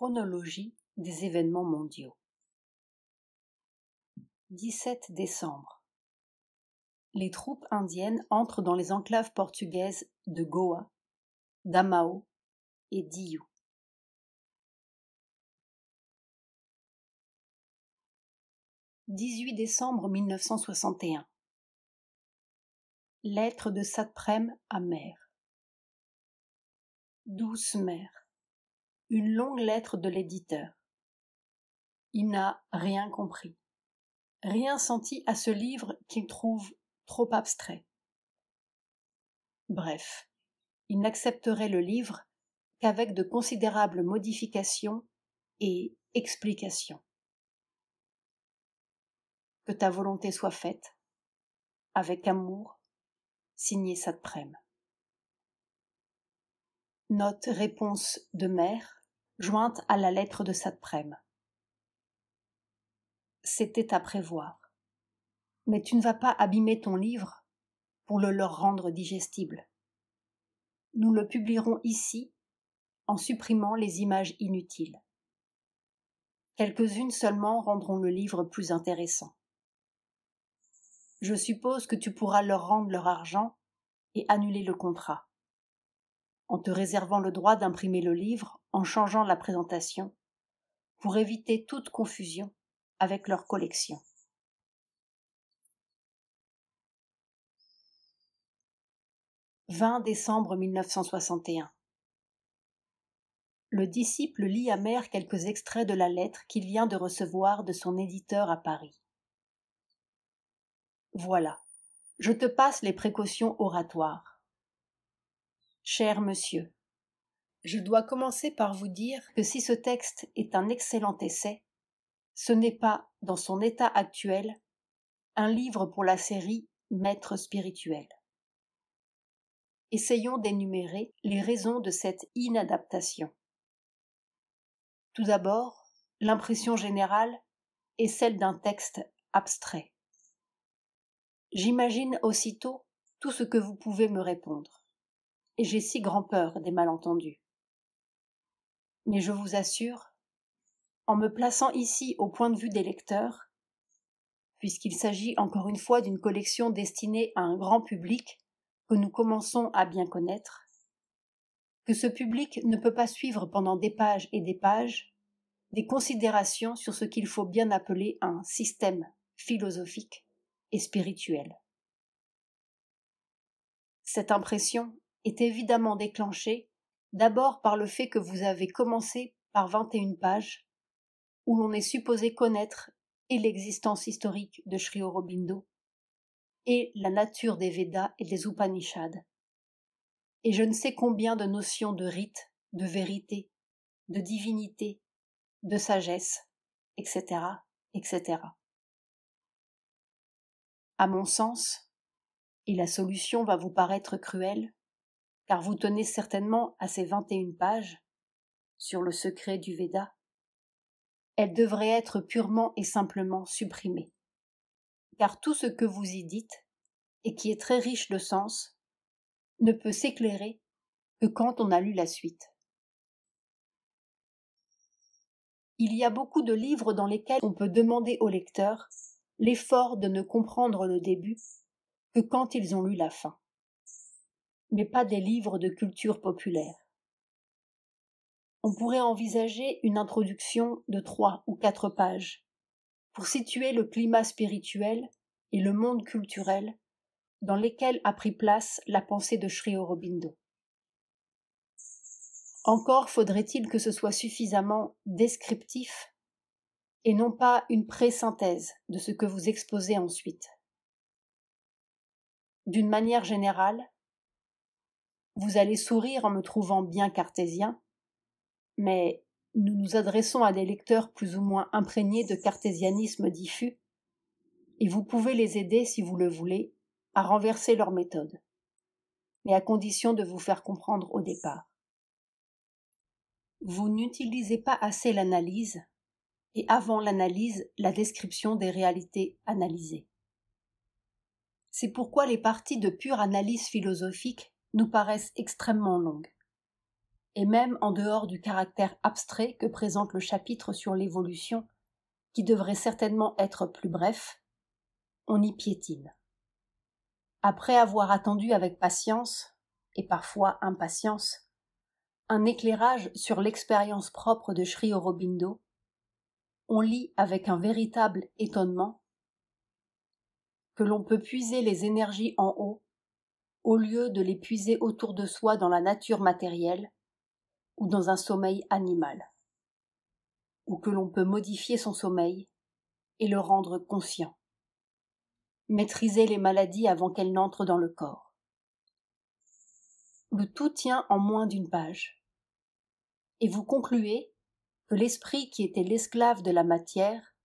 Chronologie des événements mondiaux. 17 décembre. Les troupes indiennes entrent dans les enclaves portugaises de Goa, d'Amao et d'Iu. 18 décembre 1961. Lettre de Satprem à Mère. Douce mère. Une longue lettre de l'éditeur. Il n'a rien compris, rien senti à ce livre qu'il trouve trop abstrait. Bref, il n'accepterait le livre qu'avec de considérables modifications et explications. Que ta volonté soit faite, avec amour, signé Satprem. Note réponse de mère, jointe à la lettre de Satprem. C'était à prévoir. Mais tu ne vas pas abîmer ton livre pour le leur rendre digestible. Nous le publierons ici en supprimant les images inutiles. Quelques-unes seulement rendront le livre plus intéressant. Je suppose que tu pourras leur rendre leur argent et annuler le contrat, en te réservant le droit d'imprimer le livre en changeant la présentation, pour éviter toute confusion avec leur collection. « 20 décembre 1961. Le disciple lit à Mère quelques extraits de la lettre qu'il vient de recevoir de son éditeur à Paris. Voilà, je te passe les précautions oratoires. Cher monsieur, je dois commencer par vous dire que si ce texte est un excellent essai, ce n'est pas, dans son état actuel, un livre pour la série Maître spirituel. Essayons d'énumérer les raisons de cette inadaptation. Tout d'abord, l'impression générale est celle d'un texte abstrait. J'imagine aussitôt tout ce que vous pouvez me répondre, et j'ai si grand-peur des malentendus. Mais je vous assure, en me plaçant ici au point de vue des lecteurs, puisqu'il s'agit encore une fois d'une collection destinée à un grand public que nous commençons à bien connaître, que ce public ne peut pas suivre pendant des pages et des pages des considérations sur ce qu'il faut bien appeler un système philosophique et spirituel. Cette impression est évidemment déclenchée d'abord par le fait que vous avez commencé par 21 pages où l'on est supposé connaître et l'existence historique de Sri Aurobindo et la nature des Védas et des Upanishads, et je ne sais combien de notions de rite, de vérité, de divinité, de sagesse, etc., etc. À mon sens, et la solution va vous paraître cruelle, car vous tenez certainement à ces 21 pages, sur le secret du Veda, elle devrait être purement et simplement supprimée. Car tout ce que vous y dites, et qui est très riche de sens, ne peut s'éclairer que quand on a lu la suite. Il y a beaucoup de livres dans lesquels on peut demander aux lecteurs l'effort de ne comprendre le début que quand ils ont lu la fin, mais pas des livres de culture populaire. On pourrait envisager une introduction de 3 ou 4 pages pour situer le climat spirituel et le monde culturel dans lesquels a pris place la pensée de Sri Aurobindo. Encore faudrait-il que ce soit suffisamment descriptif et non pas une présynthèse de ce que vous exposez ensuite. D'une manière générale, vous allez sourire en me trouvant bien cartésien, mais nous nous adressons à des lecteurs plus ou moins imprégnés de cartésianisme diffus, et vous pouvez les aider, si vous le voulez, à renverser leur méthode, mais à condition de vous faire comprendre au départ. Vous n'utilisez pas assez l'analyse, et avant l'analyse, la description des réalités analysées. C'est pourquoi les parties de pure analyse philosophique nous paraissent extrêmement longues. et même en dehors du caractère abstrait que présente le chapitre sur l'évolution, qui devrait certainement être plus bref, on y piétine. Après avoir attendu avec patience, et parfois impatience, un éclairage sur l'expérience propre de Sri Aurobindo, on lit avec un véritable étonnement que l'on peut puiser les énergies en haut au lieu de les puiser autour de soi dans la nature matérielle ou dans un sommeil animal, ou que l'on peut modifier son sommeil et le rendre conscient, maîtriser les maladies avant qu'elles n'entrent dans le corps. Le tout tient en moins d'une page, et vous concluez que l'esprit qui était l'esclave de la matière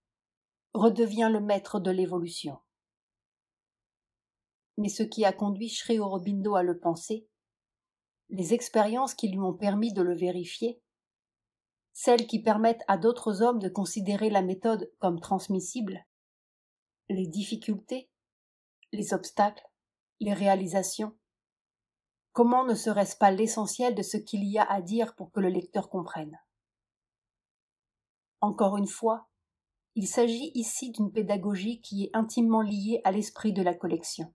redevient le maître de l'évolution. Mais ce qui a conduit Sri Aurobindo à le penser, les expériences qui lui ont permis de le vérifier, celles qui permettent à d'autres hommes de considérer la méthode comme transmissible, les difficultés, les obstacles, les réalisations, comment ne serait-ce pas l'essentiel de ce qu'il y a à dire pour que le lecteur comprenne? Encore une fois, il s'agit ici d'une pédagogie qui est intimement liée à l'esprit de la collection.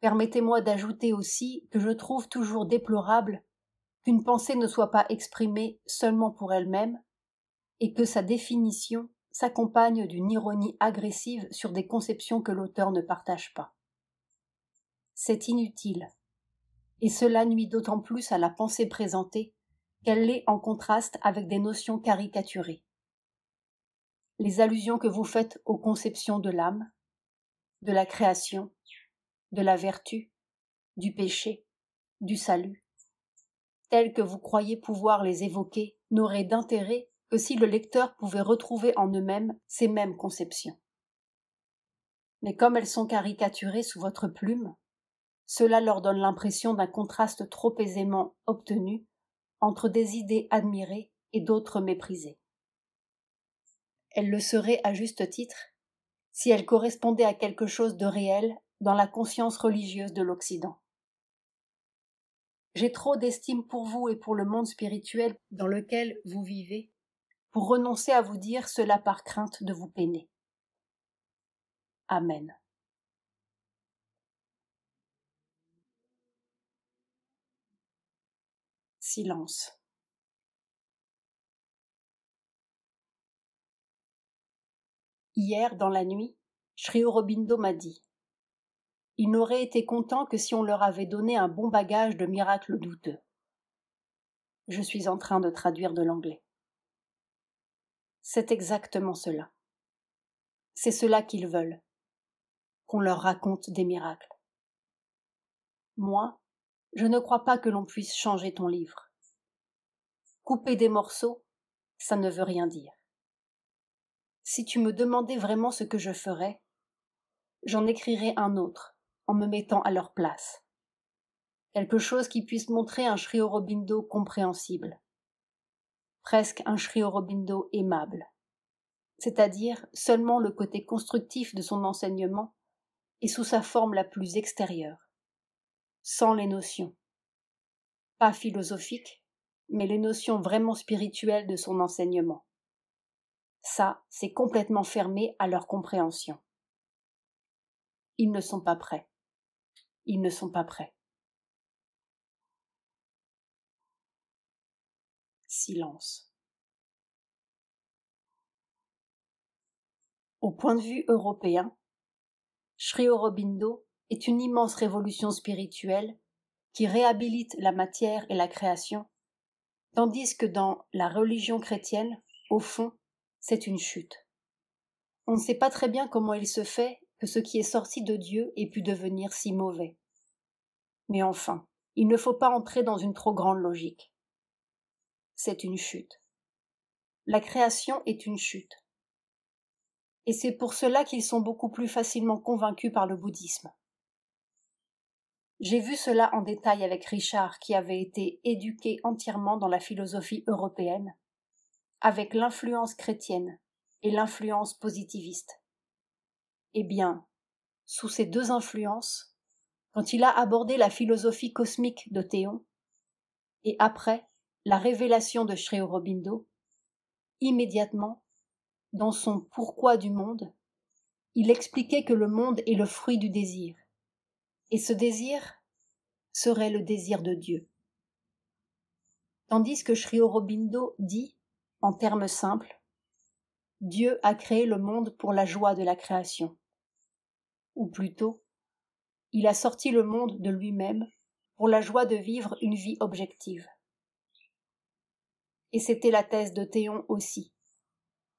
Permettez-moi d'ajouter aussi que je trouve toujours déplorable qu'une pensée ne soit pas exprimée seulement pour elle-même et que sa définition s'accompagne d'une ironie agressive sur des conceptions que l'auteur ne partage pas. C'est inutile, et cela nuit d'autant plus à la pensée présentée qu'elle l'est en contraste avec des notions caricaturées. Les allusions que vous faites aux conceptions de l'âme, de la création, de la vertu, du péché, du salut, telles que vous croyez pouvoir les évoquer, n'auraient d'intérêt que si le lecteur pouvait retrouver en eux-mêmes ces mêmes conceptions. Mais comme elles sont caricaturées sous votre plume, cela leur donne l'impression d'un contraste trop aisément obtenu entre des idées admirées et d'autres méprisées. Elles le seraient à juste titre si elles correspondaient à quelque chose de réel dans la conscience religieuse de l'Occident. J'ai trop d'estime pour vous et pour le monde spirituel dans lequel vous vivez pour renoncer à vous dire cela par crainte de vous peiner. Amen. Silence. Hier, dans la nuit, Sri Aurobindo m'a dit « Ils n'auraient été contents que si on leur avait donné un bon bagage de miracles douteux. » Je suis en train de traduire de l'anglais. C'est exactement cela. C'est cela qu'ils veulent, qu'on leur raconte des miracles. Moi, je ne crois pas que l'on puisse changer ton livre. Couper des morceaux, ça ne veut rien dire. Si tu me demandais vraiment ce que je ferais, j'en écrirais un autre, en me mettant à leur place. Quelque chose qui puisse montrer un Sri Aurobindo compréhensible. Presque un Sri Aurobindo aimable. C'est-à-dire seulement le côté constructif de son enseignement et sous sa forme la plus extérieure. Sans les notions. Pas philosophiques, mais les notions vraiment spirituelles de son enseignement. Ça, c'est complètement fermé à leur compréhension. Ils ne sont pas prêts. Ils ne sont pas prêts. Silence. Au point de vue européen, Sri Aurobindo est une immense révolution spirituelle qui réhabilite la matière et la création, tandis que dans la religion chrétienne, au fond, c'est une chute. On ne sait pas très bien comment il se fait que ce qui est sorti de Dieu ait pu devenir si mauvais. Mais enfin, il ne faut pas entrer dans une trop grande logique. C'est une chute. La création est une chute. Et c'est pour cela qu'ils sont beaucoup plus facilement convaincus par le bouddhisme. J'ai vu cela en détail avec Richard, qui avait été éduqué entièrement dans la philosophie européenne, avec l'influence chrétienne et l'influence positiviste. Eh bien, sous ces deux influences, quand il a abordé la philosophie cosmique de Théon, Et après la révélation de Sri Aurobindo, immédiatement, dans son Pourquoi du monde, il expliquait que le monde est le fruit du désir, et ce désir serait le désir de Dieu. Tandis que Sri Aurobindo dit, en termes simples, Dieu a créé le monde pour la joie de la création. Ou plutôt, il a sorti le monde de lui-même pour la joie de vivre une vie objective. Et c'était la thèse de Théon aussi,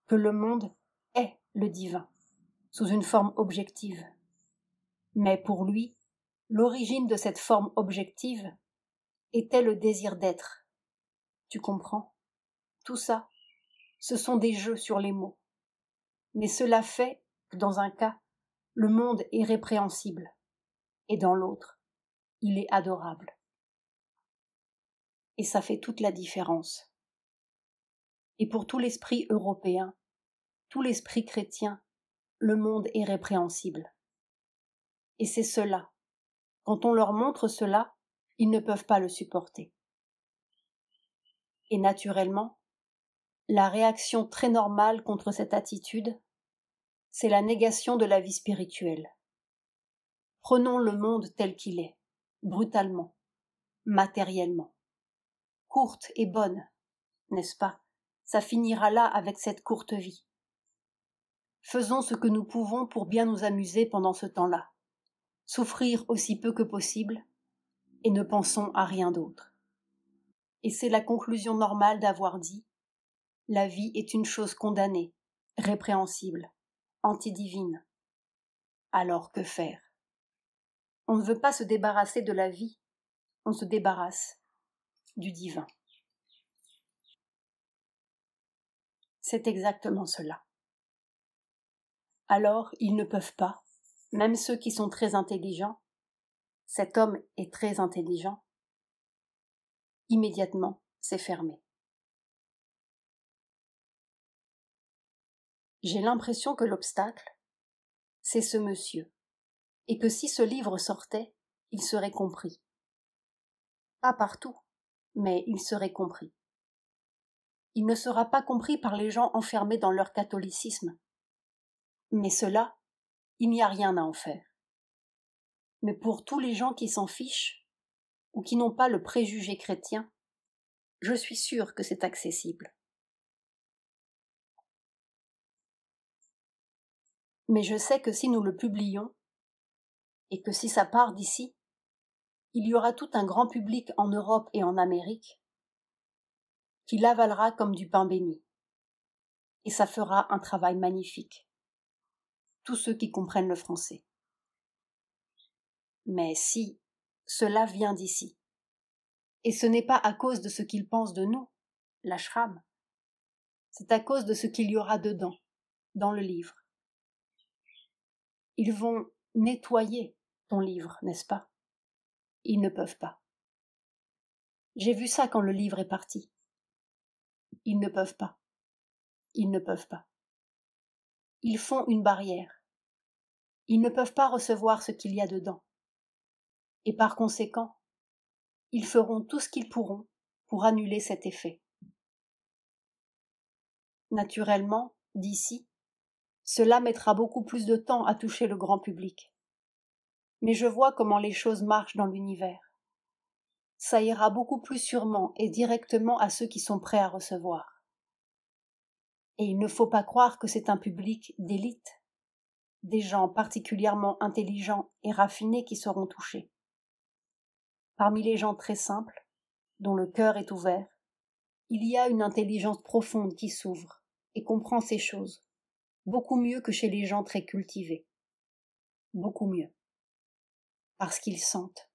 que le monde est le divin, sous une forme objective. Mais pour lui, l'origine de cette forme objective était le désir d'être. Tu comprends ? Tout ça, ce sont des jeux sur les mots. Mais cela fait que dans un cas, le monde est répréhensible, et dans l'autre, il est adorable. Et ça fait toute la différence. Et pour tout l'esprit européen, tout l'esprit chrétien, le monde est répréhensible. Et c'est cela. Quand on leur montre cela, ils ne peuvent pas le supporter. Et naturellement, la réaction très normale contre cette attitude, c'est la négation de la vie spirituelle. Prenons le monde tel qu'il est, brutalement, matériellement. Courte et bonne, n'est-ce pas ? Ça finira là avec cette courte vie. Faisons ce que nous pouvons pour bien nous amuser pendant ce temps-là, souffrir aussi peu que possible, et ne pensons à rien d'autre. Et c'est la conclusion normale d'avoir dit « La vie est une chose condamnée, répréhensible, antidivine. » Alors que faire ? On ne veut pas se débarrasser de la vie, on se débarrasse du divin. C'est exactement cela. Alors ils ne peuvent pas, même ceux qui sont très intelligents, cet homme est très intelligent, immédiatement c'est fermé. J'ai l'impression que l'obstacle, c'est ce monsieur, et que si ce livre sortait, il serait compris. Pas partout, mais il serait compris. Il ne sera pas compris par les gens enfermés dans leur catholicisme. Mais cela, il n'y a rien à en faire. Mais pour tous les gens qui s'en fichent, ou qui n'ont pas le préjugé chrétien, je suis sûre que c'est accessible. Mais je sais que si nous le publions, et que si ça part d'ici, il y aura tout un grand public en Europe et en Amérique qui l'avalera comme du pain béni. Et ça fera un travail magnifique. Tous ceux qui comprennent le français. Mais si cela vient d'ici, et ce n'est pas à cause de ce qu'ils pensent de nous, l'ashram, c'est à cause de ce qu'il y aura dedans, dans le livre. Ils vont nettoyer ton livre, n'est-ce pas ? Ils ne peuvent pas. J'ai vu ça quand le livre est parti. Ils ne peuvent pas. Ils ne peuvent pas. Ils font une barrière. Ils ne peuvent pas recevoir ce qu'il y a dedans. Et par conséquent, ils feront tout ce qu'ils pourront pour annuler cet effet. Naturellement, d'ici, cela mettra beaucoup plus de temps à toucher le grand public. Mais je vois comment les choses marchent dans l'univers. Ça ira beaucoup plus sûrement et directement à ceux qui sont prêts à recevoir. Et il ne faut pas croire que c'est un public d'élite, des gens particulièrement intelligents et raffinés qui seront touchés. Parmi les gens très simples, dont le cœur est ouvert, il y a une intelligence profonde qui s'ouvre et comprend ces choses, beaucoup mieux que chez les gens très cultivés. Beaucoup mieux. Parce qu'ils sentent.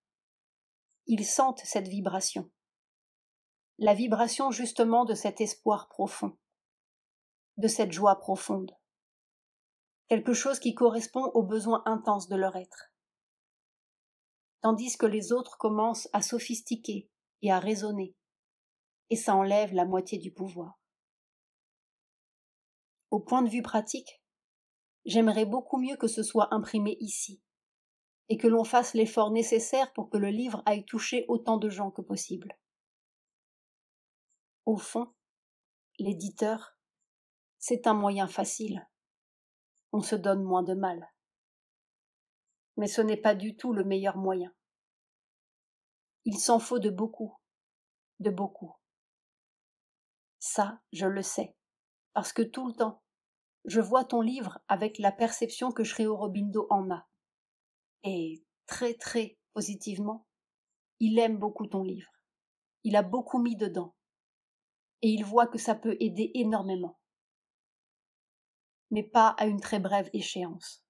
Ils sentent cette vibration. La vibration justement de cet espoir profond, de cette joie profonde. Quelque chose qui correspond aux besoins intenses de leur être. Tandis que les autres commencent à sophistiquer et à raisonner, et ça enlève la moitié du pouvoir. Au point de vue pratique, j'aimerais beaucoup mieux que ce soit imprimé ici, et que l'on fasse l'effort nécessaire pour que le livre aille toucher autant de gens que possible. Au fond, l'éditeur, c'est un moyen facile. On se donne moins de mal. Mais ce n'est pas du tout le meilleur moyen. Il s'en faut de beaucoup, de beaucoup. Ça, je le sais, parce que tout le temps, je vois ton livre avec la perception que Sri Aurobindo en a. Et très très positivement, il aime beaucoup ton livre. Il a beaucoup mis dedans. Et il voit que ça peut aider énormément. Mais pas à une très brève échéance.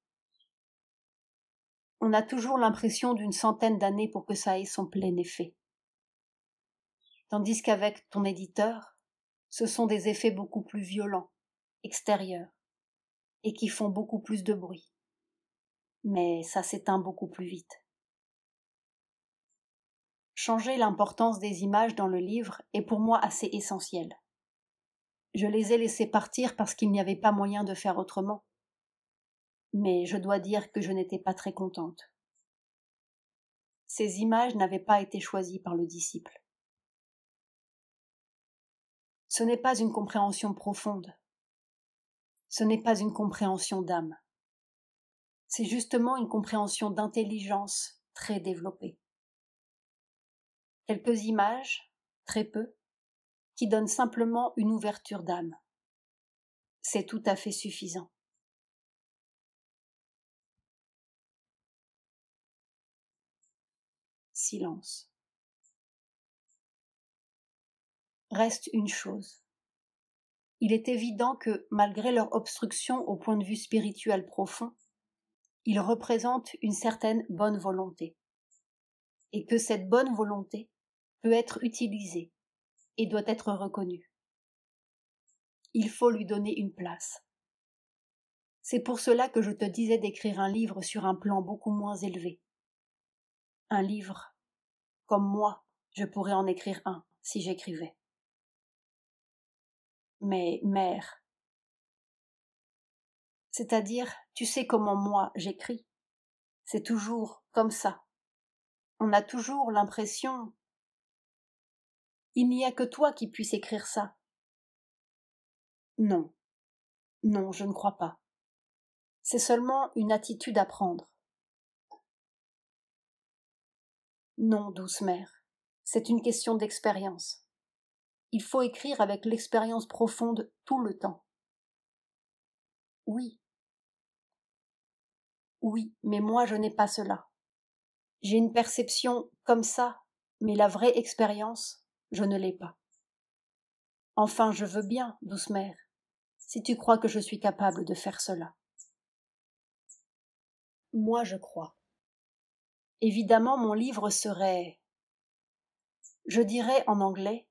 On a toujours l'impression d'une centaine d'années pour que ça ait son plein effet. Tandis qu'avec ton éditeur, ce sont des effets beaucoup plus violents, extérieurs, et qui font beaucoup plus de bruit. Mais ça s'éteint beaucoup plus vite. Changer l'importance des images dans le livre est pour moi assez essentiel. Je les ai laissées partir parce qu'il n'y avait pas moyen de faire autrement. Mais je dois dire que je n'étais pas très contente. Ces images n'avaient pas été choisies par le disciple. Ce n'est pas une compréhension profonde. Ce n'est pas une compréhension d'âme. C'est justement une compréhension d'intelligence très développée. Quelques images, très peu, qui donnent simplement une ouverture d'âme. C'est tout à fait suffisant. Silence. Reste une chose. Il est évident que, malgré leur obstruction au point de vue spirituel profond, ils représentent une certaine bonne volonté. Et que cette bonne volonté peut être utilisée et doit être reconnue. Il faut lui donner une place. C'est pour cela que je te disais d'écrire un livre sur un plan beaucoup moins élevé. Un livre, comme moi, je pourrais en écrire un si j'écrivais. Mais mère, c'est-à-dire, tu sais comment moi j'écris. C'est toujours comme ça. On a toujours l'impression. Il n'y a que toi qui puisses écrire ça. Non, non, je ne crois pas. C'est seulement une attitude à prendre. Non, douce mère, c'est une question d'expérience. Il faut écrire avec l'expérience profonde tout le temps. Oui, oui, mais moi je n'ai pas cela. J'ai une perception comme ça, mais la vraie expérience, je ne l'ai pas. Enfin, je veux bien, douce mère, si tu crois que je suis capable de faire cela. Moi, je crois. Évidemment, mon livre serait, je dirais en anglais,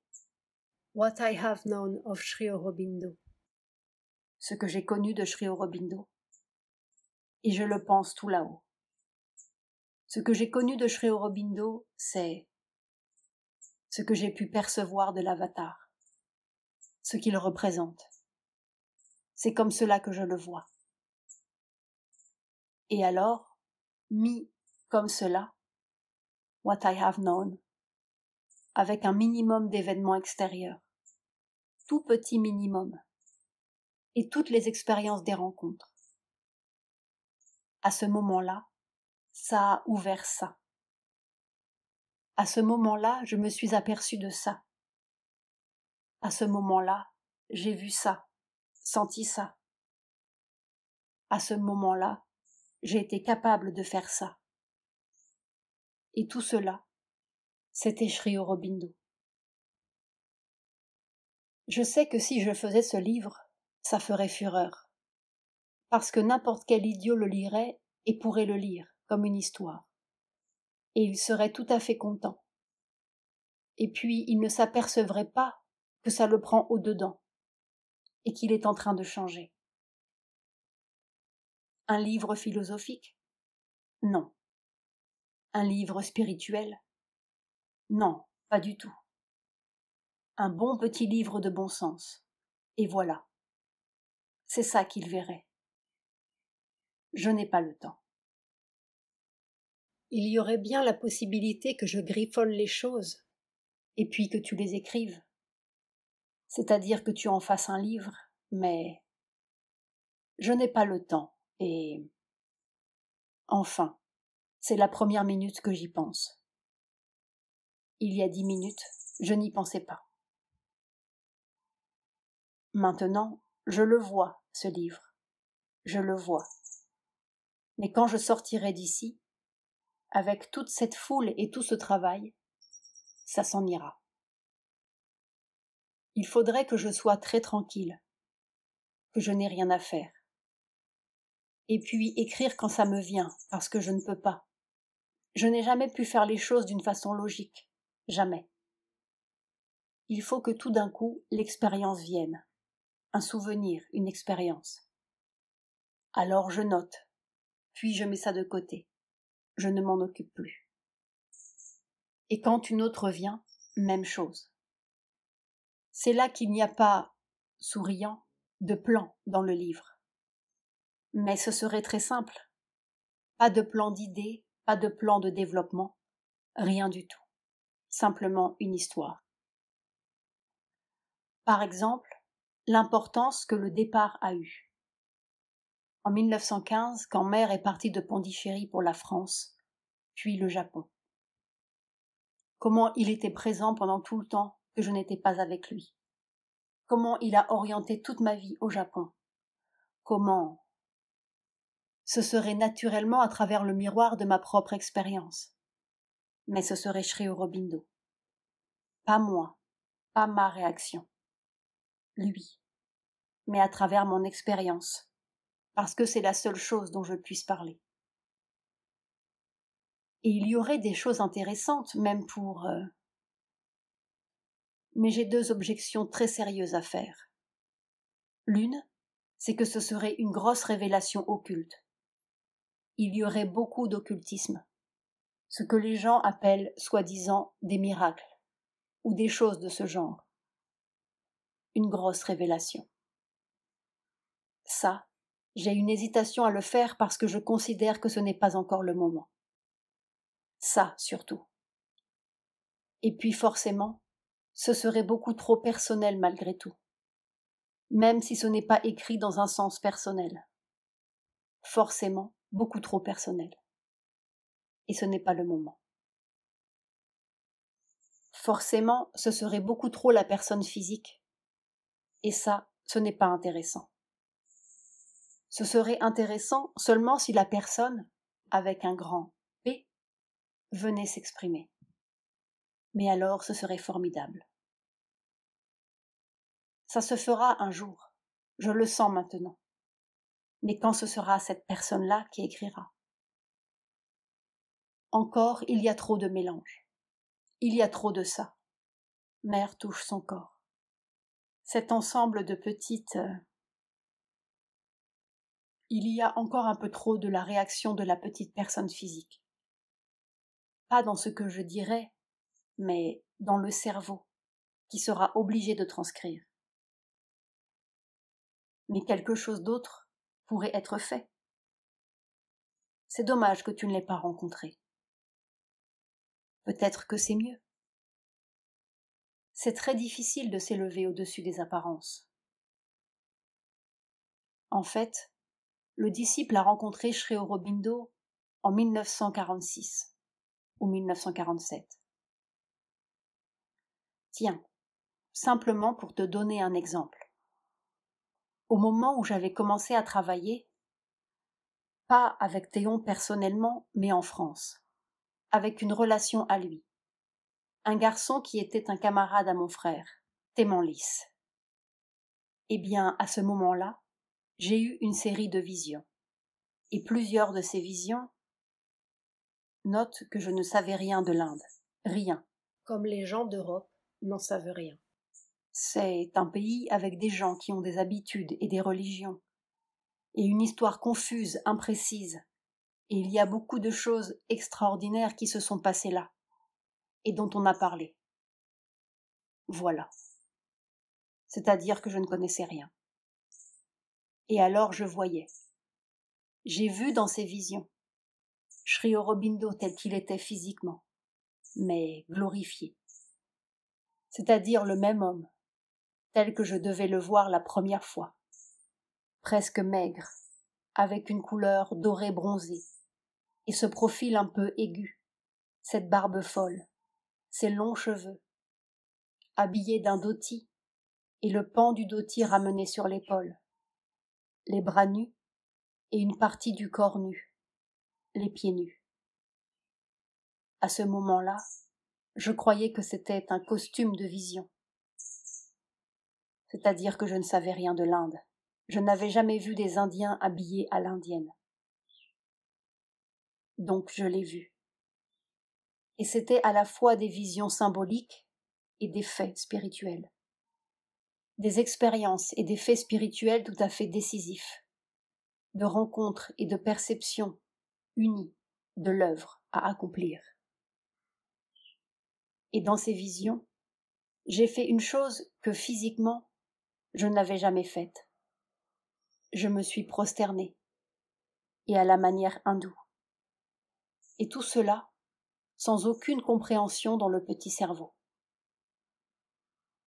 What I have known of Sri Aurobindo. Ce que j'ai connu de Sri Aurobindo. Et je le pense tout là-haut. Ce que j'ai connu de Sri Aurobindo, c'est ce que j'ai pu percevoir de l'avatar, ce qu'il représente. C'est comme cela que je le vois. Et alors, mis comme cela, what I have known, avec un minimum d'événements extérieurs, tout petit minimum, et toutes les expériences des rencontres. À ce moment-là, ça a ouvert ça. À ce moment-là, je me suis aperçue de ça. À ce moment-là, j'ai vu ça, senti ça. À ce moment-là, j'ai été capable de faire ça. Et tout cela, c'était Sri Aurobindo. Je sais que si je faisais ce livre, ça ferait fureur. Parce que n'importe quel idiot le lirait et pourrait le lire, comme une histoire. Et il serait tout à fait content. Et puis, il ne s'apercevrait pas que ça le prend au-dedans, et qu'il est en train de changer. Un livre philosophique? Non. Un livre spirituel? Non, pas du tout. Un bon petit livre de bon sens. Et voilà. C'est ça qu'il verrait. Je n'ai pas le temps. Il y aurait bien la possibilité que je griffole les choses, et puis que tu les écrives. c'est-à-dire que tu en fasses un livre, mais je n'ai pas le temps, et enfin, c'est la première minute que j'y pense. Il y a 10 minutes, je n'y pensais pas. Maintenant, je le vois, ce livre. Je le vois. Mais quand je sortirai d'ici, avec toute cette foule et tout ce travail, ça s'en ira. Il faudrait que je sois très tranquille, que je n'ai rien à faire. Et puis écrire quand ça me vient, parce que je ne peux pas. Je n'ai jamais pu faire les choses d'une façon logique. Jamais. Il faut que tout d'un coup, l'expérience vienne. Un souvenir, une expérience. Alors je note, puis je mets ça de côté. Je ne m'en occupe plus. Et quand une autre vient, même chose. C'est là qu'il n'y a pas, souriant, de plan dans le livre. Mais ce serait très simple. Pas de plan d'idée, pas de plan de développement, rien du tout. Simplement une histoire. Par exemple, l'importance que le départ a eue. En 1915, quand mère est partie de Pondichéry pour la France, puis le Japon. Comment il était présent pendant tout le temps que je n'étais pas avec lui. Comment il a orienté toute ma vie au Japon. Comment ce serait naturellement à travers le miroir de ma propre expérience. Mais ce serait Sri Aurobindo. Pas moi, pas ma réaction. Lui. Mais à travers mon expérience. Parce que c'est la seule chose dont je puisse parler. Et il y aurait des choses intéressantes, même pour... Mais j'ai 2 objections très sérieuses à faire. L'une, c'est que ce serait une grosse révélation occulte. Il y aurait beaucoup d'occultisme, ce que les gens appellent soi-disant des miracles, ou des choses de ce genre. Une grosse révélation. Ça, j'ai une hésitation à le faire parce que je considère que ce n'est pas encore le moment. Ça, surtout. Et puis forcément, ce serait beaucoup trop personnel malgré tout. Même si ce n'est pas écrit dans un sens personnel. Forcément, beaucoup trop personnel. Et ce n'est pas le moment. Forcément, ce serait beaucoup trop la personne physique. Et ça, ce n'est pas intéressant. Ce serait intéressant seulement si la personne, avec un grand P, venait s'exprimer. Mais alors ce serait formidable. Ça se fera un jour, je le sens maintenant. Mais quand ce sera cette personne-là qui écrira? Encore, il y a trop de mélange. Il y a trop de ça. Mère touche son corps. Cet ensemble de petites... Il y a encore un peu trop de la réaction de la petite personne physique. Pas dans ce que je dirais, mais dans le cerveau, qui sera obligé de transcrire. Mais quelque chose d'autre pourrait être fait. C'est dommage que tu ne l'aies pas rencontré. Peut-être que c'est mieux. C'est très difficile de s'élever au-dessus des apparences. En fait, le disciple a rencontré Sri Aurobindo en 1946 ou 1947. Tiens, simplement pour te donner un exemple. Au moment où j'avais commencé à travailler, pas avec Théon personnellement, mais en France, avec une relation à lui, un garçon qui était un camarade à mon frère, Témanlis. Eh bien, à ce moment-là, j'ai eu une série de visions. Et plusieurs de ces visions, note que je ne savais rien de l'Inde, rien, comme les gens d'Europe n'en savent rien. C'est un pays avec des gens qui ont des habitudes et des religions, et une histoire confuse, imprécise, et il y a beaucoup de choses extraordinaires qui se sont passées là, et dont on a parlé. Voilà. C'est-à-dire que je ne connaissais rien. Et alors je voyais. J'ai vu dans ces visions Sri Aurobindo tel qu'il était physiquement, mais glorifié. C'est-à-dire le même homme, tel que je devais le voir la première fois, presque maigre, avec une couleur dorée bronzée, et ce profil un peu aigu, cette barbe folle, ces longs cheveux, habillé d'un dhoti, et le pan du dhoti ramené sur l'épaule, les bras nus et une partie du corps nu, les pieds nus. À ce moment-là, je croyais que c'était un costume de vision. C'est-à-dire que je ne savais rien de l'Inde. Je n'avais jamais vu des Indiens habillés à l'indienne. Donc je l'ai vu. Et c'était à la fois des visions symboliques et des faits spirituels. Des expériences et des faits spirituels tout à fait décisifs, de rencontres et de perceptions unies de l'œuvre à accomplir. Et dans ces visions, j'ai fait une chose que physiquement, je n'avais jamais faite. Je me suis prosternée, et à la manière hindoue. Et tout cela sans aucune compréhension dans le petit cerveau.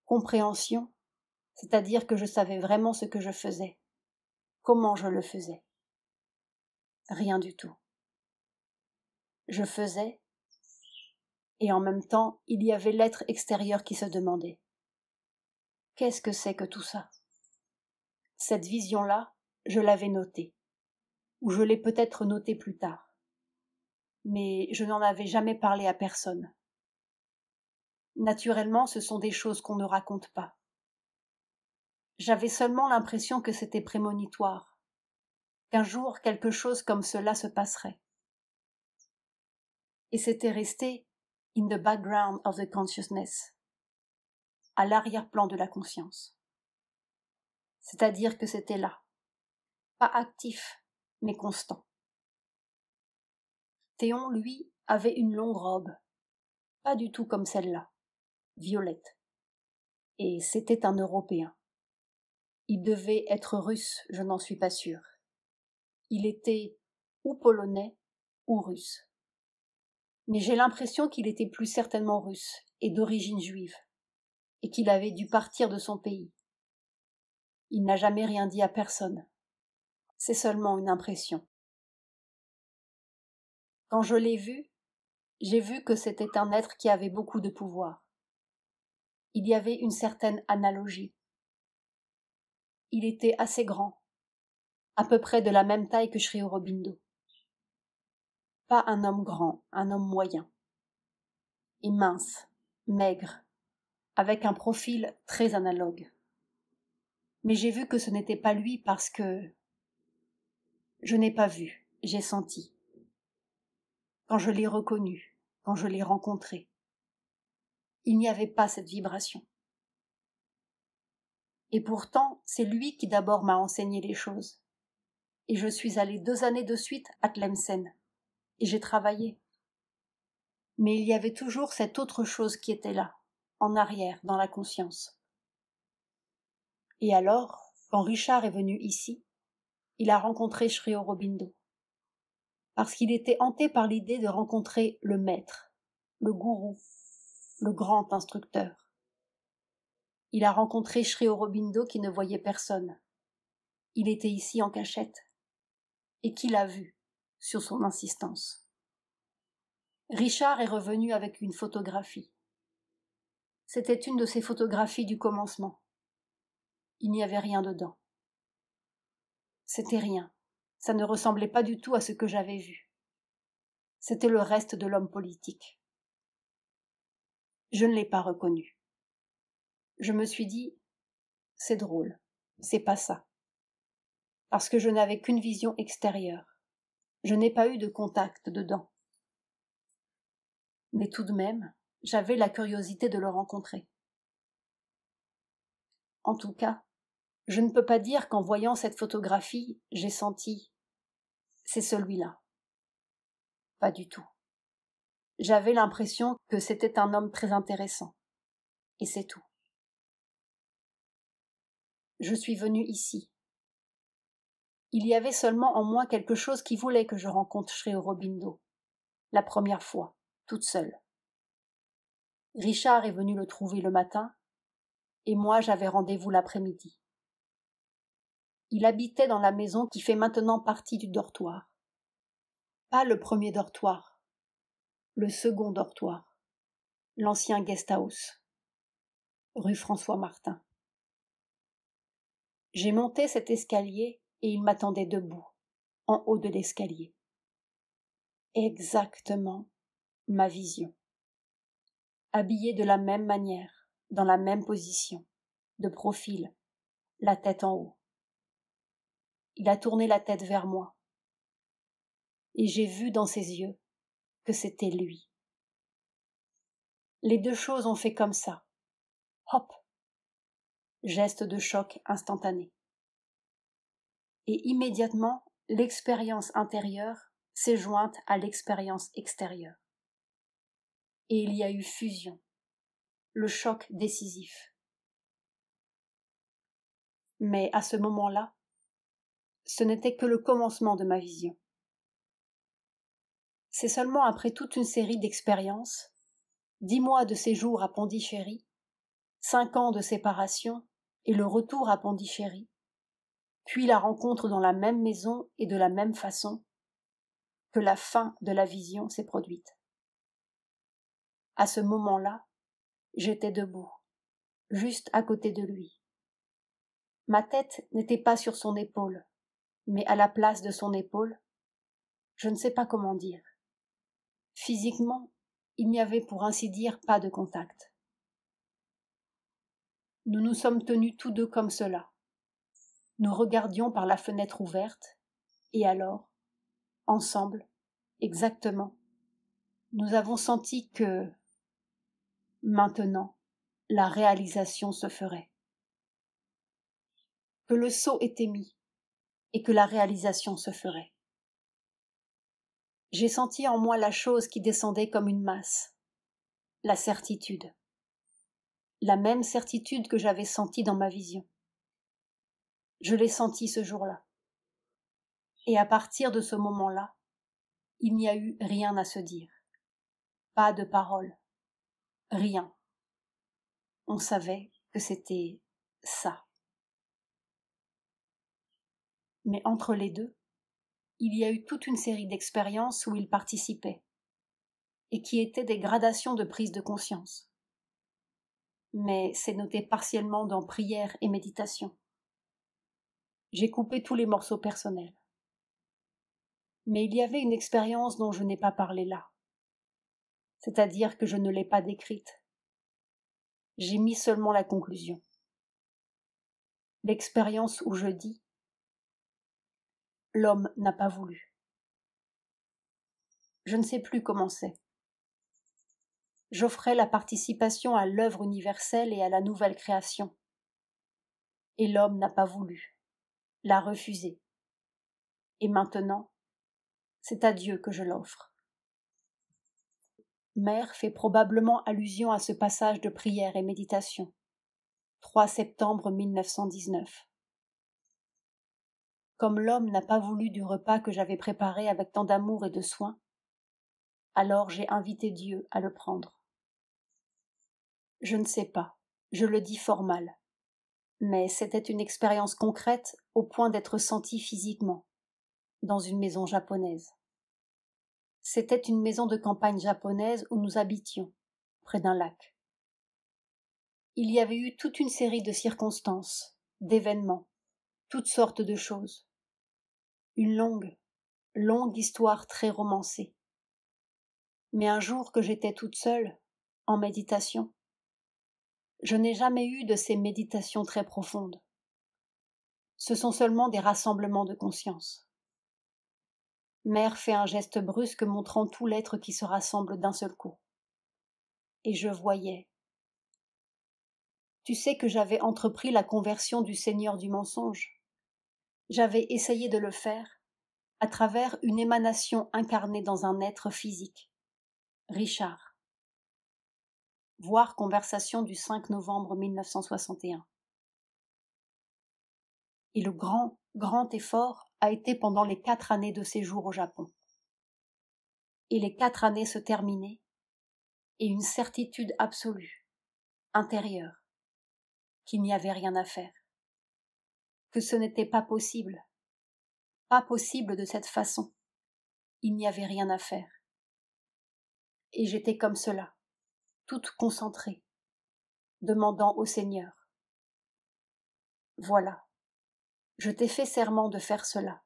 Compréhension, c'est-à-dire que je savais vraiment ce que je faisais, comment je le faisais. Rien du tout. Je faisais, et en même temps, il y avait l'être extérieur qui se demandait. Qu'est-ce que c'est que tout ça? Cette vision-là, je l'avais notée, ou je l'ai peut-être notée plus tard. Mais je n'en avais jamais parlé à personne. Naturellement, ce sont des choses qu'on ne raconte pas. J'avais seulement l'impression que c'était prémonitoire, qu'un jour quelque chose comme cela se passerait. Et c'était resté in the background of the consciousness, à l'arrière-plan de la conscience. C'est-à-dire que c'était là, pas actif, mais constant. Théon, lui, avait une longue robe, pas du tout comme celle-là, violette. Et c'était un Européen. Il devait être russe, je n'en suis pas sûre. Il était ou polonais ou russe. Mais j'ai l'impression qu'il était plus certainement russe et d'origine juive, et qu'il avait dû partir de son pays. Il n'a jamais rien dit à personne. C'est seulement une impression. Quand je l'ai vu, j'ai vu que c'était un être qui avait beaucoup de pouvoir. Il y avait une certaine analogie. Il était assez grand, à peu près de la même taille que Sri Aurobindo. Pas un homme grand, un homme moyen. Et mince, maigre, avec un profil très analogue. Mais j'ai vu que ce n'était pas lui parce que je n'ai pas vu, j'ai senti. Quand je l'ai reconnu, quand je l'ai rencontré, il n'y avait pas cette vibration. Et pourtant, c'est lui qui d'abord m'a enseigné les choses. Et je suis allée 2 années de suite à Tlemcen. Et j'ai travaillé. Mais il y avait toujours cette autre chose qui était là, en arrière, dans la conscience. Et alors, quand Richard est venu ici, il a rencontré Sri Aurobindo. Parce qu'il était hanté par l'idée de rencontrer le maître, le gourou, le grand instructeur. Il a rencontré Sri Aurobindo qui ne voyait personne. Il était ici en cachette. Et qui l'a vu, sur son insistance. Richard est revenu avec une photographie. C'était une de ses photographies du commencement. Il n'y avait rien dedans. C'était rien. Ça ne ressemblait pas du tout à ce que j'avais vu. C'était le reste de l'homme politique. Je ne l'ai pas reconnu. Je me suis dit, c'est drôle, c'est pas ça. Parce que je n'avais qu'une vision extérieure. Je n'ai pas eu de contact dedans. Mais tout de même, j'avais la curiosité de le rencontrer. En tout cas, je ne peux pas dire qu'en voyant cette photographie, j'ai senti « c'est celui-là ». Pas du tout. J'avais l'impression que c'était un homme très intéressant. Et c'est tout. Je suis venue ici. Il y avait seulement en moi quelque chose qui voulait que je rencontre Sri Aurobindo. La première fois, toute seule. Richard est venu le trouver le matin, et moi j'avais rendez-vous l'après-midi. Il habitait dans la maison qui fait maintenant partie du dortoir. Pas le premier dortoir, le second dortoir, l'ancien guest house, rue François Martin. J'ai monté cet escalier et il m'attendait debout, en haut de l'escalier. Exactement ma vision. Habillé de la même manière, dans la même position, de profil, la tête en haut. Il a tourné la tête vers moi, et j'ai vu dans ses yeux que c'était lui. Les deux choses ont fait comme ça. Hop! Geste de choc instantané. Et immédiatement, l'expérience intérieure s'est jointe à l'expérience extérieure. Et il y a eu fusion, le choc décisif. Mais à ce moment-là, ce n'était que le commencement de ma vision. C'est seulement après toute une série d'expériences, 10 mois de séjour à Pondichéry, 5 ans de séparation et le retour à Pondichéry, puis la rencontre dans la même maison et de la même façon, que la fin de la vision s'est produite. À ce moment-là, j'étais debout, juste à côté de lui. Ma tête n'était pas sur son épaule, mais à la place de son épaule, je ne sais pas comment dire. Physiquement, il n'y avait pour ainsi dire pas de contact. Nous nous sommes tenus tous deux comme cela. Nous regardions par la fenêtre ouverte, et alors, ensemble, exactement, nous avons senti que, maintenant, la réalisation se ferait. Que le saut était mis, et que la réalisation se ferait. J'ai senti en moi la chose qui descendait comme une masse, la certitude. La même certitude que j'avais sentie dans ma vision. Je l'ai sentie ce jour-là. Et à partir de ce moment-là, il n'y a eu rien à se dire. Pas de parole. Rien. On savait que c'était ça. Mais entre les deux, il y a eu toute une série d'expériences où il participait, et qui étaient des gradations de prise de conscience. Mais c'est noté partiellement dans prière et méditation. J'ai coupé tous les morceaux personnels. Mais il y avait une expérience dont je n'ai pas parlé là. C'est-à-dire que je ne l'ai pas décrite. J'ai mis seulement la conclusion. L'expérience où je dis « l'homme n'a pas voulu ». Je ne sais plus comment c'est. J'offrais la participation à l'œuvre universelle et à la nouvelle création. Et l'homme n'a pas voulu, l'a refusé. Et maintenant, c'est à Dieu que je l'offre. Mère fait probablement allusion à ce passage de prière et méditation. 3 septembre 1919. Comme l'homme n'a pas voulu du repas que j'avais préparé avec tant d'amour et de soin, alors j'ai invité Dieu à le prendre. Je ne sais pas, je le dis fort mal, mais c'était une expérience concrète au point d'être sentie physiquement, dans une maison japonaise. C'était une maison de campagne japonaise où nous habitions, près d'un lac. Il y avait eu toute une série de circonstances, d'événements, toutes sortes de choses. Une longue, longue histoire très romancée. Mais un jour que j'étais toute seule, en méditation, je n'ai jamais eu de ces méditations très profondes. Ce sont seulement des rassemblements de conscience. Mère fait un geste brusque montrant tout l'être qui se rassemble d'un seul coup. Et je voyais. Tu sais que j'avais entrepris la conversion du Seigneur du mensonge. J'avais essayé de le faire à travers une émanation incarnée dans un être physique. Richard. Voir conversation du 5 novembre 1961. Et le grand, grand effort a été pendant les 4 années de séjour au Japon. Et les 4 années se terminaient, et une certitude absolue, intérieure, qu'il n'y avait rien à faire, que ce n'était pas possible de cette façon, il n'y avait rien à faire. Et j'étais comme cela, toute concentrée, demandant au Seigneur. Voilà, je t'ai fait serment de faire cela.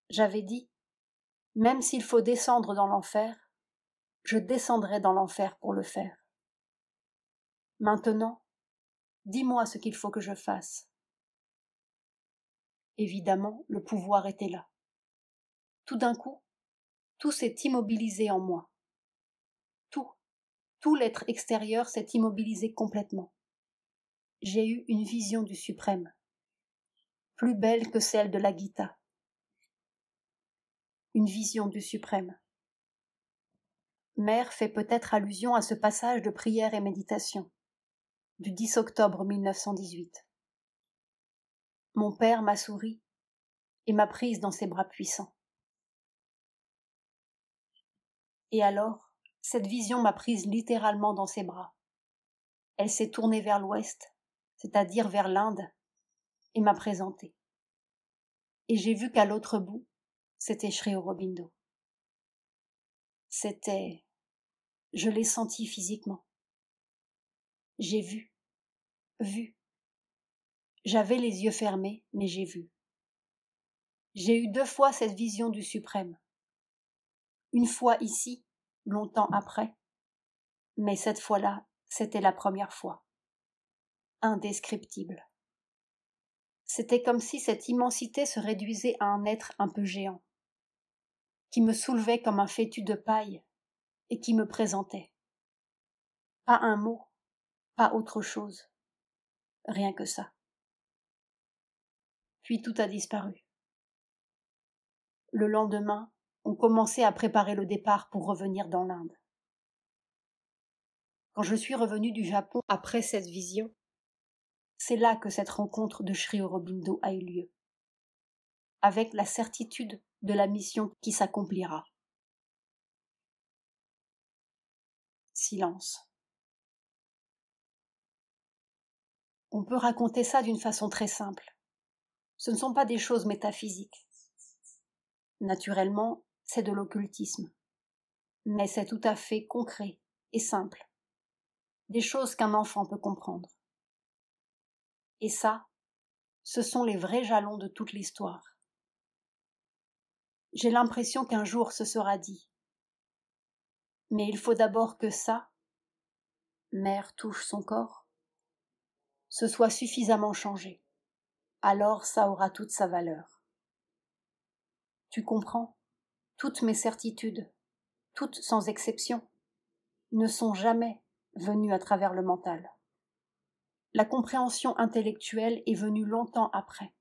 J'avais dit, même s'il faut descendre dans l'enfer, je descendrai dans l'enfer pour le faire. Maintenant, dis-moi ce qu'il faut que je fasse. Évidemment, le pouvoir était là. Tout d'un coup, tout s'est immobilisé en moi. Tout l'être extérieur s'est immobilisé complètement. J'ai eu une vision du suprême, plus belle que celle de la Gita. Une vision du suprême. Mère fait peut-être allusion à ce passage de prière et méditation, du 10 octobre 1918. Mon père m'a souri et m'a prise dans ses bras puissants. Et alors, cette vision m'a prise littéralement dans ses bras. Elle s'est tournée vers l'ouest, c'est-à-dire vers l'Inde, et m'a présentée. Et j'ai vu qu'à l'autre bout, c'était Sri Aurobindo. Je l'ai senti physiquement. J'ai vu. J'avais les yeux fermés, mais j'ai vu. J'ai eu 2 fois cette vision du suprême. Une fois ici, longtemps après, mais cette fois-là, c'était la première fois. Indescriptible. C'était comme si cette immensité se réduisait à un être un peu géant, qui me soulevait comme un fétu de paille et qui me présentait. Pas un mot, pas autre chose, rien que ça. Puis tout a disparu. Le lendemain, on commençait à préparer le départ pour revenir dans l'Inde. Quand je suis revenue du Japon après cette vision, c'est là que cette rencontre de Sri Aurobindo a eu lieu, avec la certitude de la mission qui s'accomplira. Silence. On peut raconter ça d'une façon très simple. Ce ne sont pas des choses métaphysiques. Naturellement, c'est de l'occultisme. Mais c'est tout à fait concret et simple. Des choses qu'un enfant peut comprendre. Et ça, ce sont les vrais jalons de toute l'histoire. J'ai l'impression qu'un jour ce sera dit. Mais il faut d'abord que ça, mère touche son corps, se soit suffisamment changé. Alors ça aura toute sa valeur. Tu comprends ? Toutes mes certitudes, toutes sans exception, ne sont jamais venues à travers le mental. La compréhension intellectuelle est venue longtemps après.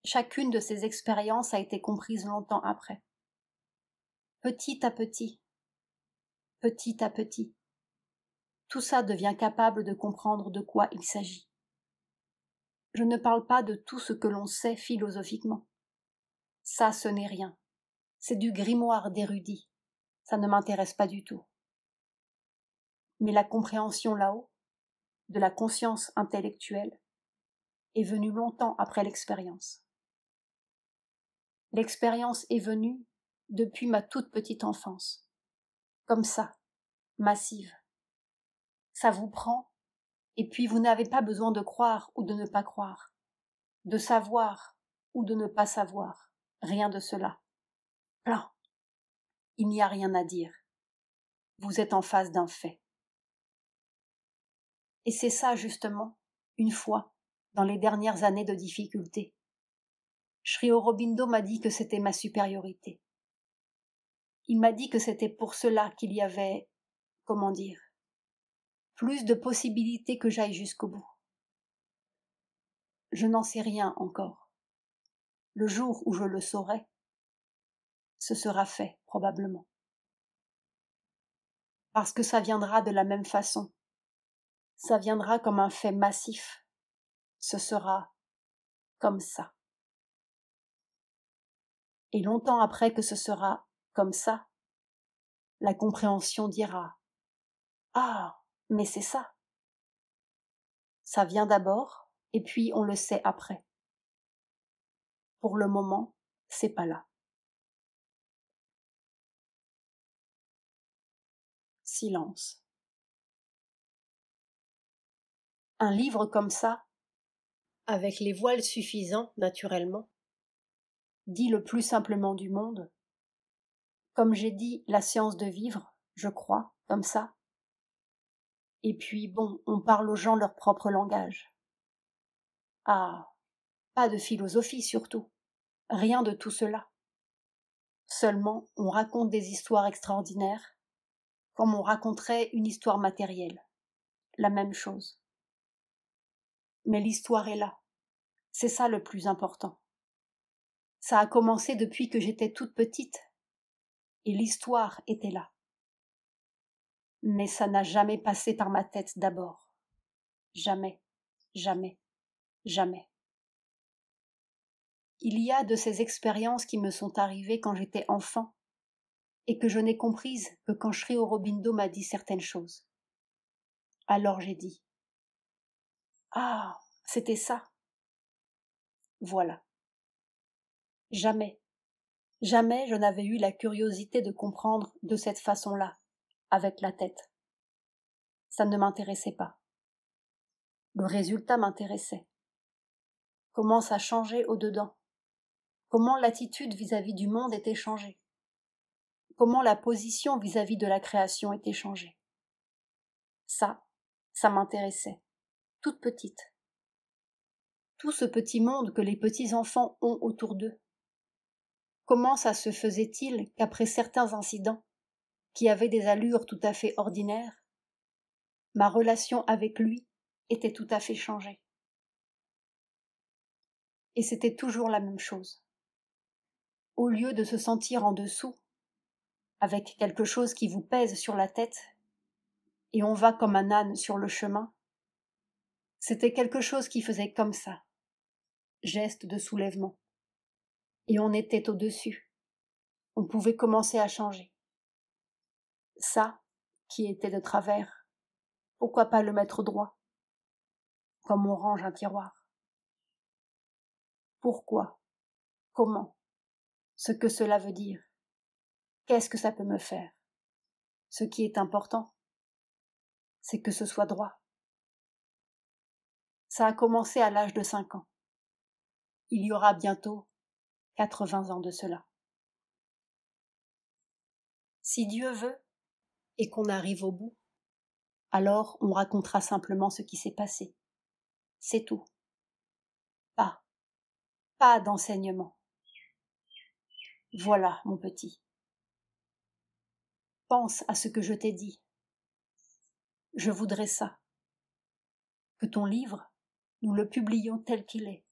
Chacune de ces expériences a été comprise longtemps après. Petit à petit, tout ça devient capable de comprendre de quoi il s'agit. Je ne parle pas de tout ce que l'on sait philosophiquement. Ça, ce n'est rien. C'est du grimoire d'érudits. Ça ne m'intéresse pas du tout. Mais la compréhension là-haut, de la conscience intellectuelle, est venue longtemps après l'expérience. L'expérience est venue depuis ma toute petite enfance. Comme ça, massive. Ça vous prend, et puis vous n'avez pas besoin de croire ou de ne pas croire, de savoir ou de ne pas savoir, rien de cela. Plein. Il n'y a rien à dire. Vous êtes en face d'un fait. Et c'est ça, justement, une fois, dans les dernières années de difficulté. Sri Aurobindo m'a dit que c'était ma supériorité. Il m'a dit que c'était pour cela qu'il y avait, comment dire, plus de possibilités que j'aille jusqu'au bout. Je n'en sais rien encore. Le jour où je le saurai, ce sera fait, probablement. Parce que ça viendra de la même façon. Ça viendra comme un fait massif. Ce sera comme ça. Et longtemps après que ce sera comme ça, la compréhension dira « Ah, mais c'est ça !» Ça vient d'abord, et puis on le sait après. Pour le moment, c'est pas là. Silence. Un livre comme ça, avec les voiles suffisants, naturellement, dit le plus simplement du monde. Comme j'ai dit, la science de vivre, je crois, comme ça. Et puis bon, on parle aux gens leur propre langage. Ah, pas de philosophie surtout, rien de tout cela. Seulement, on raconte des histoires extraordinaires, comme on raconterait une histoire matérielle. La même chose. Mais l'histoire est là. C'est ça le plus important. Ça a commencé depuis que j'étais toute petite, et l'histoire était là. Mais ça n'a jamais passé par ma tête d'abord. Jamais, jamais, jamais. Il y a de ces expériences qui me sont arrivées quand j'étais enfant, et que je n'ai comprises que quand Sri Aurobindo m'a dit certaines choses. Alors j'ai dit « Ah, c'était ça !» Voilà. Jamais, jamais je n'avais eu la curiosité de comprendre de cette façon-là, avec la tête. Ça ne m'intéressait pas. Le résultat m'intéressait. Comment ça changeait au-dedans? Comment l'attitude vis-à-vis du monde était changée? Comment la position vis-à-vis de la création était changée? Ça m'intéressait, toute petite. Tout ce petit monde que les petits enfants ont autour d'eux. Comment ça se faisait-il qu'après certains incidents, qui avaient des allures tout à fait ordinaires, ma relation avec lui était tout à fait changée? Et c'était toujours la même chose. Au lieu de se sentir en dessous, avec quelque chose qui vous pèse sur la tête, et on va comme un âne sur le chemin, c'était quelque chose qui faisait comme ça, geste de soulèvement. Et on était au-dessus. On pouvait commencer à changer. Ça, qui était de travers, pourquoi pas le mettre droit, comme on range un tiroir? Pourquoi? Comment? Ce que cela veut dire? Qu'est-ce que ça peut me faire? Ce qui est important, c'est que ce soit droit. Ça a commencé à l'âge de 5 ans. Il y aura bientôt 80 ans de cela. Si Dieu veut, et qu'on arrive au bout, alors on racontera simplement ce qui s'est passé. C'est tout. Pas d'enseignement. Voilà, mon petit. Pense à ce que je t'ai dit. Je voudrais ça. Que ton livre, nous le publions tel qu'il est.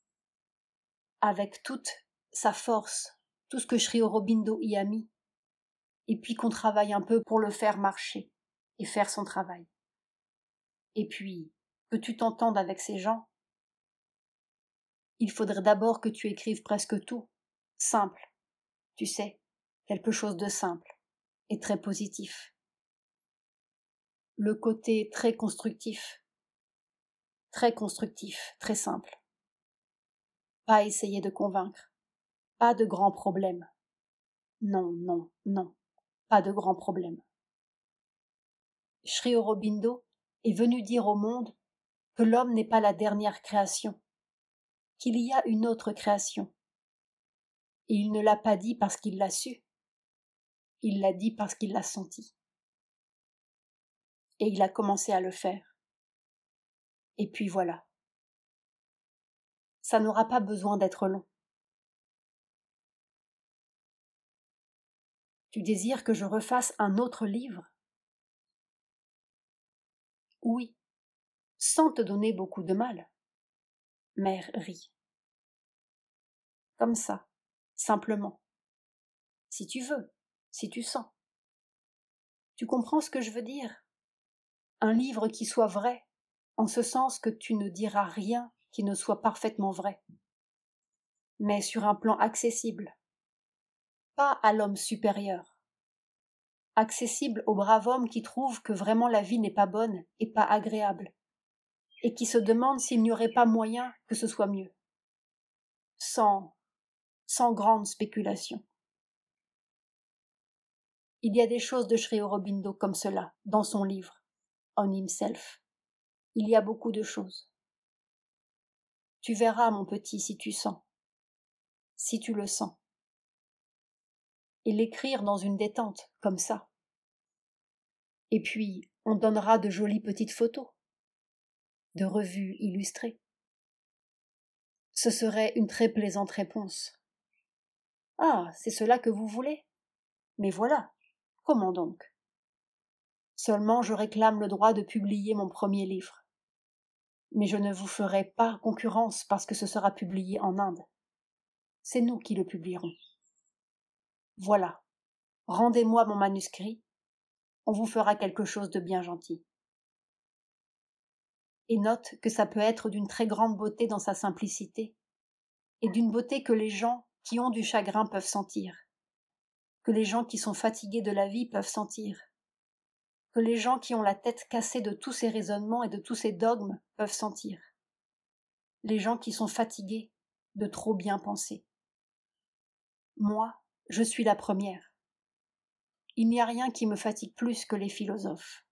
Avec toute sa force, tout ce que Sri Aurobindo y a mis. Et puis qu'on travaille un peu pour le faire marcher et faire son travail. Et puis, que tu t'entendes avec ces gens. Il faudrait d'abord que tu écrives presque tout. Simple. Tu sais, quelque chose de simple et très positif. Le côté très constructif, très simple. Pas essayer de convaincre, pas de grands problèmes. Non, non, non, pas de grands problèmes. Sri Aurobindo est venu dire au monde que l'homme n'est pas la dernière création, qu'il y a une autre création. Et il ne l'a pas dit parce qu'il l'a su, il l'a dit parce qu'il l'a senti. Et il a commencé à le faire. Et puis voilà. Ça n'aura pas besoin d'être long. Tu désires que je refasse un autre livre? Oui, sans te donner beaucoup de mal. Mère rit. Comme ça, simplement. Si tu veux, si tu sens. Tu comprends ce que je veux dire? Un livre qui soit vrai, en ce sens que tu ne diras rien qui ne soit parfaitement vrai, mais sur un plan accessible, pas à l'homme supérieur, accessible au brave homme qui trouve que vraiment la vie n'est pas bonne et pas agréable, et qui se demande s'il n'y aurait pas moyen que ce soit mieux, sans grande spéculation. Il y a des choses de Sri Aurobindo comme cela, dans son livre, On Himself. Il y a beaucoup de choses. Tu verras, mon petit, si tu sens, si tu le sens. Et l'écrire dans une détente, comme ça. Et puis, on donnera de jolies petites photos, de revues illustrées. Ce serait une très plaisante réponse. Ah, c'est cela que vous voulez? Mais voilà, comment donc? Seulement je réclame le droit de publier mon premier livre. Mais je ne vous ferai pas concurrence parce que ce sera publié en Inde. C'est nous qui le publierons. Voilà, rendez-moi mon manuscrit, on vous fera quelque chose de bien gentil. Et note que ça peut être d'une très grande beauté dans sa simplicité, et d'une beauté que les gens qui ont du chagrin peuvent sentir, que les gens qui sont fatigués de la vie peuvent sentir, que les gens qui ont la tête cassée de tous ces raisonnements et de tous ces dogmes peuvent sentir, les gens qui sont fatigués de trop bien penser. Moi, je suis la première. Il n'y a rien qui me fatigue plus que les philosophes.